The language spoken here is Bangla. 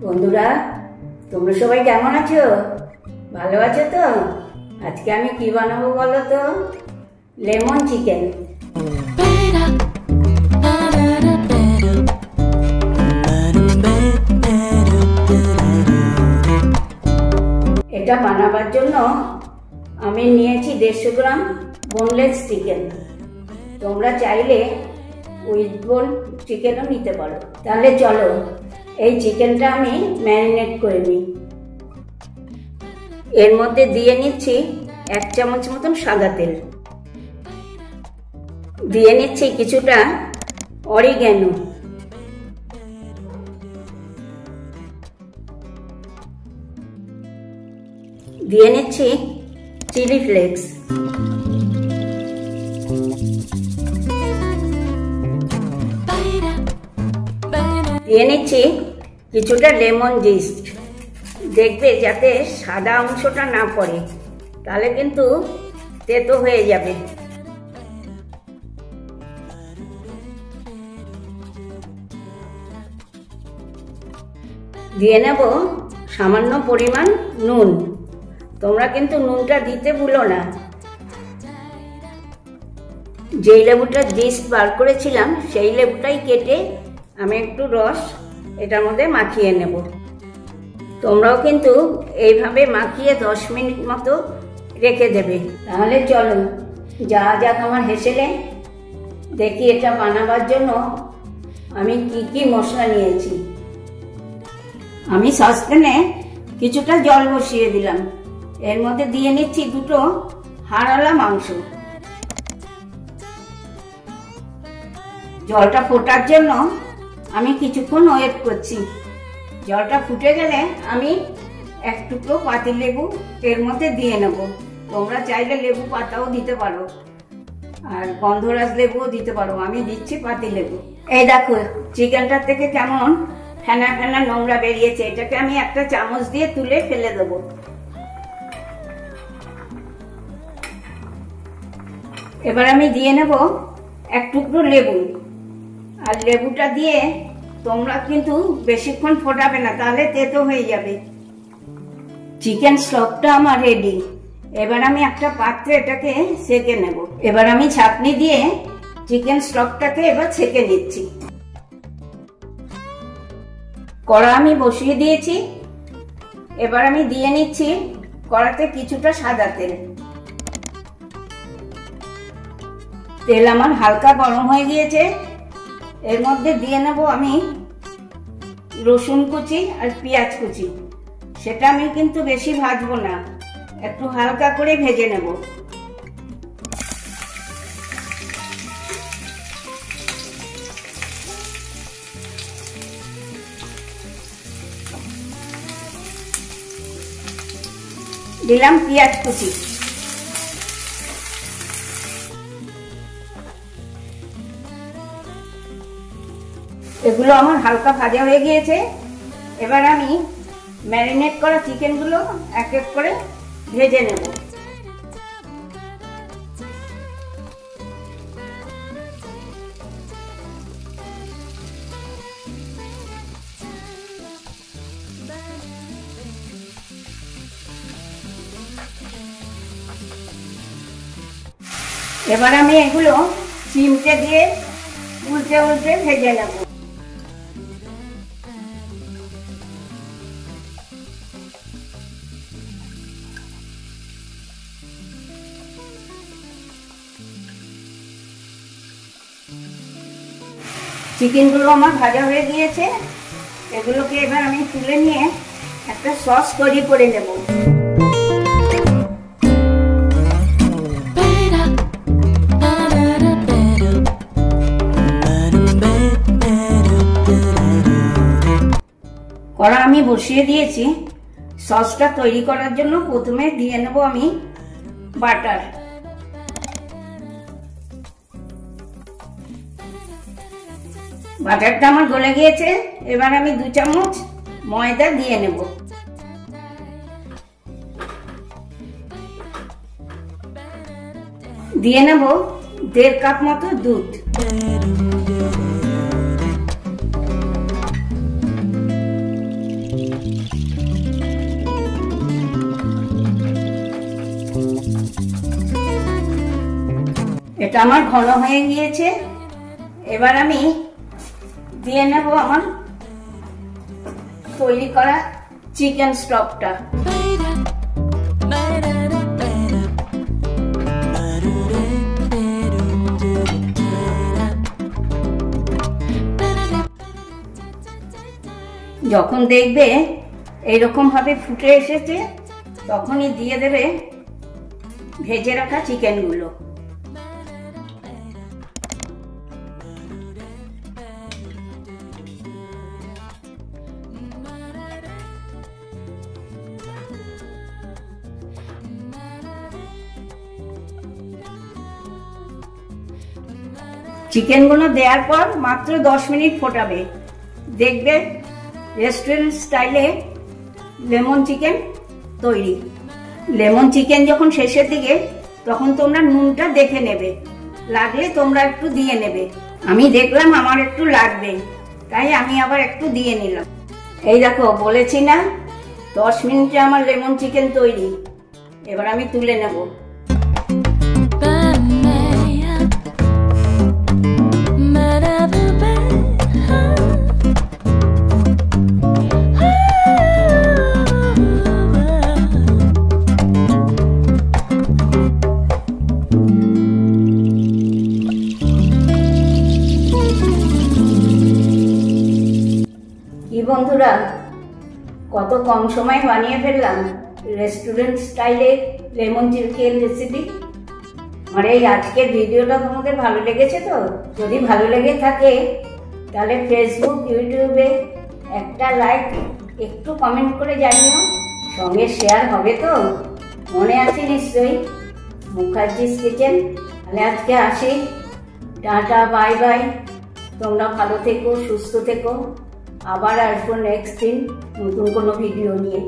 বন্ধুরা, তোমরা সবাই কেমন আছো? ভালো আছো তো? আজকে আমি কি বানাবো বলো তো? Lemon chicken. এটা বানাবার জন্য আমি নিয়েছি 150 গ্রাম বোনলেস চিকেন। তোমরা চাইলে উইথ বোন চিকেনও নিতে পারো। তাহলে চলো এই চিকেনটা আমি ম্যারিনেট করে নিই। এর মধ্যে দিয়ে নিচ্ছি 1 চামচ মতন সাদা তেল, দিয়ে নিচ্ছি কিছুটা অরিগ্যানো, দিয়ে নিচ্ছি চিলি ফ্লেক্স, দিয়ে নিচ্ছি কিছুটা লেমন জিস্ট। দেখবে যাতে সাদা অংশটা না পড়ে, তাহলে কিন্তু তেতো হয়ে যাবে। দিয়ে নেব সামান্য পরিমাণ নুন। তোমরা কিন্তু নুনটা দিতে ভুলো না। যেই লেবুটা জিস্ট বার করেছিলাম সেই লেবুটাই কেটে আমি একটু রস এটার মধ্যে মাখিয়ে নেব। তোমরাও কিন্তু এইভাবে মাখিয়ে 10 মিনিট মতো রেখে দেবে। তাহলে চলো যাওয়া যাক আমার হেসেলে। দেখি এটা বানাবার জন্য আমি কি কি মশলা নিয়েছি। আমি সসপ্যানে কিছুটা জল বসিয়ে দিলাম। এর মধ্যে দিয়ে নিচ্ছি 2টো হাড়ওয়ালা মাংস। জলটা ফোটার জন্য আমি কিছুক্ষণ ওয়েট করছি। জলটা ফুটে গেলে আমি 1 টুকরো পাতিলেবু এর মধ্যে দিয়ে নেব। তোমরা চাইলে লেবু পাতাও দিতে পারো, আর গন্ধরাজ লেবুও দিতে পারো। আমি দিচ্ছি পাতিলেবু। এই দেখো চিকেনটার থেকে কেমন ফেনা ফেনা নোংরা বেরিয়েছে। এটাকে আমি একটা চামচ দিয়ে তুলে ফেলে দেবো। এবার আমি দিয়ে নেব 1 টুকরো লেবু। আর লেবুটা দিয়ে তোমরা কিন্তু বেশিক্ষণ ফোটাবে না, তাহলে তেতো হয়ে যাবে। চিকেন স্টকটা আমার রেডি। এবার আমি একটা পাত্রে এটাকে সেকে নেব। এবার আমি ছাঁকনি দিয়ে চিকেন স্টকটাকে এবার ছেঁকে নিচ্ছি। কড়া আমি বসিয়ে দিয়েছি। এবার আমি দিয়ে নিচ্ছি কড়াতে কিছুটা সাদা তেল। তেল আমার হালকা গরম হয়ে গিয়েছে। এর মধ্যে দিয়ে নেব আমি রসুন কুচি আর পেঁয়াজ কুচি। সেটা আমি কিন্তু বেশি ভাজবো না, একটু হালকা করে ভেজে নেব। দিলাম পেঁয়াজ কুচি। এগুলো আমার হালকা ভাজা হয়ে গিয়েছে। এবার আমি ম্যারিনেট করা চিকেনগুলো এক এক করে ভেজে নেব। এবার আমি এগুলো চিমটে দিয়ে উল্টে উল্টে ভেজে নেব। চিকেনগুলো আমার ভাজা হয়ে গিয়েছে। এগুলোকে এবার আমি তুলে নিয়ে একটা সস তৈরি করে নেব। কড়া আমি বসিয়ে দিয়েছি। সসটা তৈরি করার জন্য প্রথমে দিয়ে নেব আমি বাটার। বাটারটা আমার গলে গিয়েছে। এবার আমি 2 চামচ ময়দা দিয়ে নেব। দিয়ে নেব 1.5 কাপ মতো দুধ। এটা আমার ঘন হয়ে গিয়েছে। এবার আমি দিয়ে নেব আমার তৈরি করা চিকেন স্টকটা। যখন দেখবে এইরকম ভাবে ফুটে এসেছে তখনই দিয়ে দেবে ভেজে রাখা চিকেনগুলো। চিকেনগুলো দেওয়ার পর মাত্র 10 মিনিট ফোটাবে, দেখবে রেস্টুরেন্ট স্টাইলে লেমন চিকেন তৈরি। লেমন চিকেন যখন শেষের দিকে তখন তোমরা নুনটা দেখে নেবে, লাগলে তোমরা একটু দিয়ে নেবে। আমি দেখলাম আমার একটু লাগবে, তাই আমি আবার একটু দিয়ে নিলাম। এই দেখো, বলেছি না 10 মিনিটে আমার লেমন চিকেন তৈরি। এবার আমি তুলে নেব। বন্ধুরা, কত কম সময় বানিয়ে ফেললাম রেস্টুরেন্ট স্টাইলে লেমন চিকেন রেসিপি। আর এই আজকের ভিডিওটা তোমাদের ভালো লেগেছে তো? যদি ভালো লেগে থাকে তাহলে ফেসবুক, ইউটিউবে একটা লাইক, একটু কমেন্ট করে জানিও। সঙ্গে শেয়ার হবে তো? মনে আছে নিশ্চয়ই মুখার্জিস কিচেন। তাহলে আজকে আসি, টাটা, বাই বাই। তোমরা ভালো থেকো, সুস্থ থেকো। আবার আসবো নেক্সট দিন নতুন কোনো ভিডিও নিয়ে।